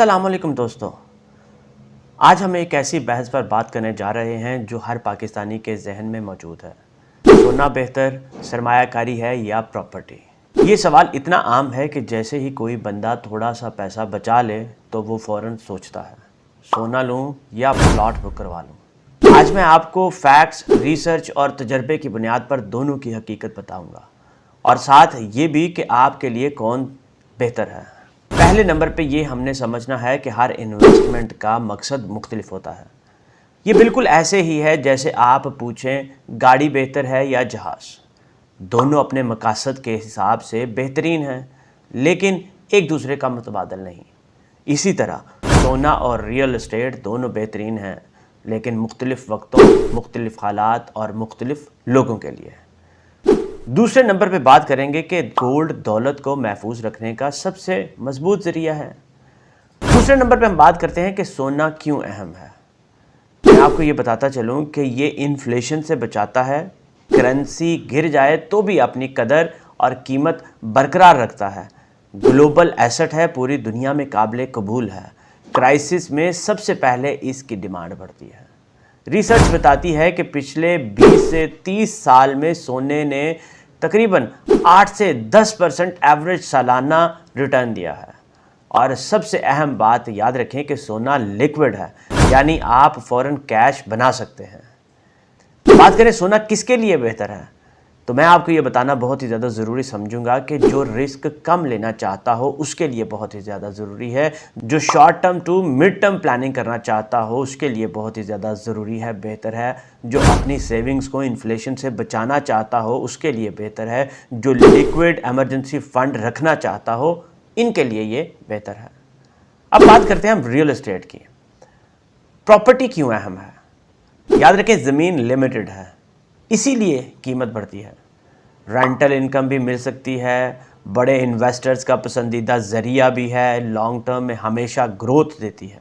अस्सलाम वालेकुम दोस्तों। आज हम एक ऐसी बहस पर बात करने जा रहे हैं जो हर पाकिस्तानी के जहन में मौजूद है। सोना बेहतर, सरमायाकारी है या प्रॉपर्टी? ये सवाल इतना आम है कि जैसे ही कोई बंदा थोड़ा सा पैसा बचा ले तो वो फ़ौरन सोचता है, सोना लूं या प्लॉट बुक करवा लूं। आज मैं आपको फैक्ट्स, रिसर्च और तजर्बे की बुनियाद पर दोनों की हकीकत बताऊंगा और साथ ये भी कि आपके लिए कौन बेहतर है। पहले नंबर पे ये हमने समझना है कि हर इन्वेस्टमेंट का मकसद मुख्तलिफ होता है। ये बिल्कुल ऐसे ही है जैसे आप पूछें गाड़ी बेहतर है या जहाज़। दोनों अपने मकसद के हिसाब से बेहतरीन हैं, लेकिन एक दूसरे का मुतबादल नहीं। इसी तरह सोना और रियल एस्टेट दोनों बेहतरीन हैं, लेकिन मुख्तलिफ वक्तों, मुख्तलिफ हालात और मुख्तलिफ लोगों के लिए। दूसरे नंबर पे बात करेंगे कि गोल्ड दौलत को महफूज रखने का सबसे मजबूत ज़रिया है। दूसरे नंबर पे हम बात करते हैं कि सोना क्यों अहम है। मैं आपको ये बताता चलूँ कि ये इन्फ्लेशन से बचाता है, करेंसी गिर जाए तो भी अपनी कदर और कीमत बरकरार रखता है, ग्लोबल एसेट है, पूरी दुनिया में काबिल कबूल है, क्राइसिस में सबसे पहले इसकी डिमांड बढ़ती है। रिसर्च बताती है कि पिछले 20 से 30 साल में सोने ने तकरीबन 8 से 10% एवरेज सालाना रिटर्न दिया है। और सबसे अहम बात याद रखें कि सोना लिक्विड है, यानी आप फ़ौरन कैश बना सकते हैं। बात करें सोना किसके लिए बेहतर है, तो मैं आपको ये बताना बहुत ही ज़्यादा ज़रूरी समझूंगा कि जो रिस्क कम लेना चाहता हो उसके लिए बहुत ही ज़्यादा ज़रूरी है, जो short term to mid term planning करना चाहता हो उसके लिए बहुत ही ज़्यादा ज़रूरी है, बेहतर है, जो अपनी सेविंग्स को इन्फ्लेशन से बचाना चाहता हो उसके लिए बेहतर है, जो लिक्विड एमरजेंसी फ़ंड रखना चाहता हो इनके लिए ये बेहतर है। अब बात करते हैं हम रियल एस्टेट की। प्रॉपर्टी क्यों अहम है? याद रखें, ज़मीन लिमिटेड है, इसीलिए कीमत बढ़ती है। रेंटल इनकम भी मिल सकती है, बड़े इन्वेस्टर्स का पसंदीदा ज़रिया भी है, लॉन्ग टर्म में हमेशा ग्रोथ देती है।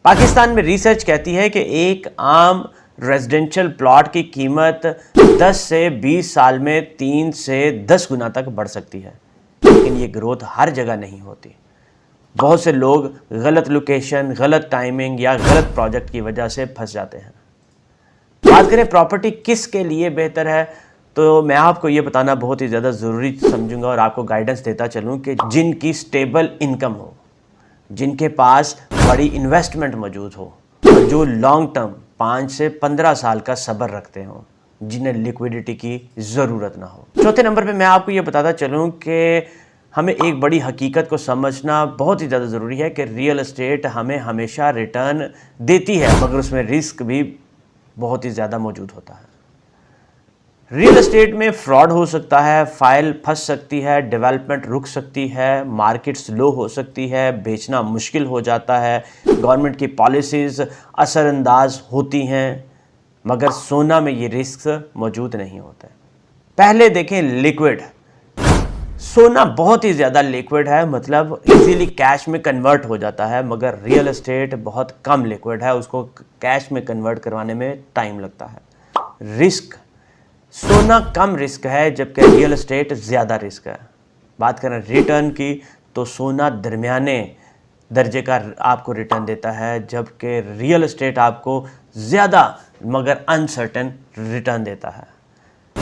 पाकिस्तान में रिसर्च कहती है कि एक आम रेजिडेंशियल प्लॉट की कीमत 10 से 20 साल में 3 से 10 गुना तक बढ़ सकती है, लेकिन ये ग्रोथ हर जगह नहीं होती। बहुत से लोग गलत लोकेशन, गलत टाइमिंग या गलत प्रोजेक्ट की वजह से फंस जाते हैं। बात करें प्रॉपर्टी किस के लिए बेहतर है, तो मैं आपको ये बताना बहुत ही ज़्यादा ज़रूरी समझूंगा और आपको गाइडेंस देता चलूँ कि जिनकी स्टेबल इनकम हो, जिनके पास बड़ी इन्वेस्टमेंट मौजूद हो और जो लॉन्ग टर्म 5 से 15 साल का सब्र रखते हों, जिन्हें लिक्विडिटी की ज़रूरत ना हो। चौथे नंबर पे मैं आपको ये बताता चलूँ कि हमें एक बड़ी हकीकत को समझना बहुत ही ज़्यादा ज़रूरी है कि रियल एस्टेट हमें हमेशा रिटर्न देती है, मगर उसमें रिस्क भी बहुत ही ज़्यादा मौजूद होता है। रियल एस्टेट में फ्रॉड हो सकता है, फाइल फंस सकती है, डेवलपमेंट रुक सकती है, मार्केट स्लो हो सकती है, बेचना मुश्किल हो जाता है, गवर्नमेंट की पॉलिसीज़ असरअंदाज होती हैं, मगर सोना में ये रिस्क मौजूद नहीं होते। पहले देखें लिक्विड। सोना बहुत ही ज़्यादा लिक्विड है, मतलब इजीली कैश में कन्वर्ट हो जाता है, मगर रियल एस्टेट बहुत कम लिक्विड है, उसको कैश में कन्वर्ट करवाने में टाइम लगता है। रिस्क, सोना कम रिस्क है जबकि रियल एस्टेट ज़्यादा रिस्क है। बात करें रिटर्न की, तो सोना दरमियाने दर्जे का आपको रिटर्न देता है, जबकि रियल एस्टेट आपको ज़्यादा मगर अनसर्टेन रिटर्न देता है।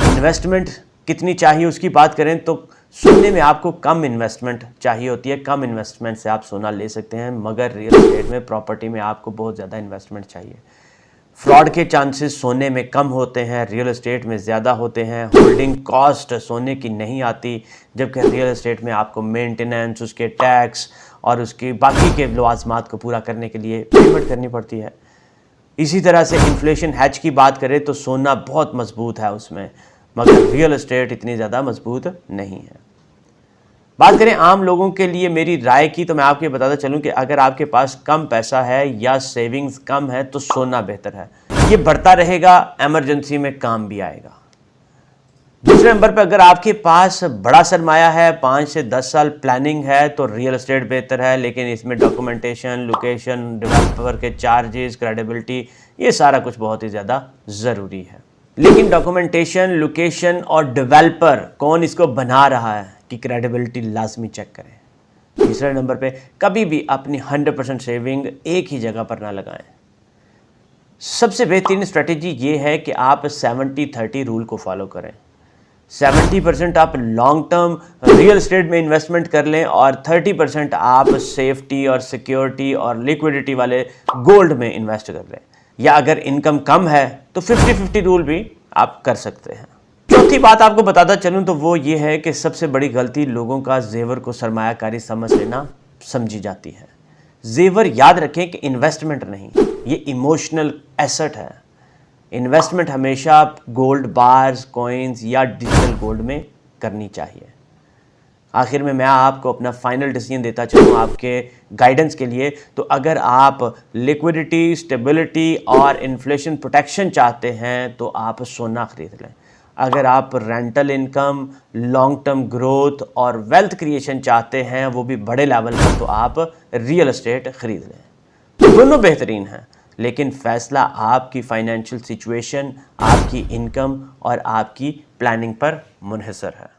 इन्वेस्टमेंट कितनी चाहिए उसकी बात करें तो सोने में आपको कम इन्वेस्टमेंट चाहिए होती है, कम इन्वेस्टमेंट से आप सोना ले सकते हैं, मगर रियल एस्टेट में, प्रॉपर्टी में आपको बहुत ज़्यादा इन्वेस्टमेंट चाहिए। फ्रॉड के चांसेस सोने में कम होते हैं, रियल एस्टेट में ज़्यादा होते हैं। होल्डिंग कॉस्ट सोने की नहीं आती, जबकि रियल एस्टेट में आपको मेंटेनेंस, उसके टैक्स और उसकी बाकी के लवाजमात को पूरा करने के लिए पेमेंट करनी पड़ती है। इसी तरह से इन्फ्लेशन हैज की बात करें तो सोना बहुत मजबूत है उसमें, मगर रियल एस्टेट इतनी ज़्यादा मजबूत नहीं है। बात करें आम लोगों के लिए मेरी राय की, तो मैं आपको बताता चलूं कि अगर आपके पास कम पैसा है या सेविंग्स कम है तो सोना बेहतर है। ये बढ़ता रहेगा, इमरजेंसी में काम भी आएगा। दूसरे नंबर पर अगर आपके पास बड़ा सरमाया है, 5 से 10 साल प्लानिंग है, तो रियल एस्टेट बेहतर है, लेकिन इसमें डॉक्यूमेंटेशन, लोकेशन, डेवलपर के चार्जेस, क्रेडिबिलिटी, ये सारा कुछ बहुत ही ज़्यादा ज़रूरी है। लेकिन डॉक्यूमेंटेशन, लोकेशन और डेवलपर कौन इसको बना रहा है कि क्रेडिबिलिटी लाजमी चेक करें। तीसरे नंबर पे कभी भी अपनी 100% सेविंग एक ही जगह पर ना लगाएं। सबसे बेहतरीन स्ट्रेटेजी ये है कि आप 70-30 रूल को फॉलो करें। 70% आप लॉन्ग टर्म रियल एस्टेट में इन्वेस्टमेंट कर लें और 30% आप सेफ्टी और सिक्योरिटी और लिक्विडिटी वाले गोल्ड में इन्वेस्ट कर लें, या अगर इनकम कम है तो 50-50 रूल भी आप कर सकते हैं। चौथी बात आपको बताता चलूं तो वो ये है कि सबसे बड़ी गलती लोगों का जेवर को सरमायाकारी समझ लेना समझी जाती है। जेवर याद रखें कि इन्वेस्टमेंट नहीं, ये इमोशनल एसेट है। इन्वेस्टमेंट हमेशा गोल्ड बार्स, कॉइन्स या डिजिटल गोल्ड में करनी चाहिए। आखिर में मैं आपको अपना फाइनल डिसीजन देता चलूँ आपके गाइडेंस के लिए, तो अगर आप लिक्विडिटी, स्टेबिलिटी और इन्फ्लेशन प्रोटेक्शन चाहते हैं तो आप सोना खरीद लें। अगर आप rental income, long term growth और वेल्थ क्रिएशन चाहते हैं, वो भी बड़े लेवल पर, तो आप रियल एस्टेट खरीद लें। दोनों बेहतरीन हैं, लेकिन फैसला आपकी फाइनेंशियल सिचुएशन, आपकी इनकम और आपकी प्लानिंग पर मुनहसर है।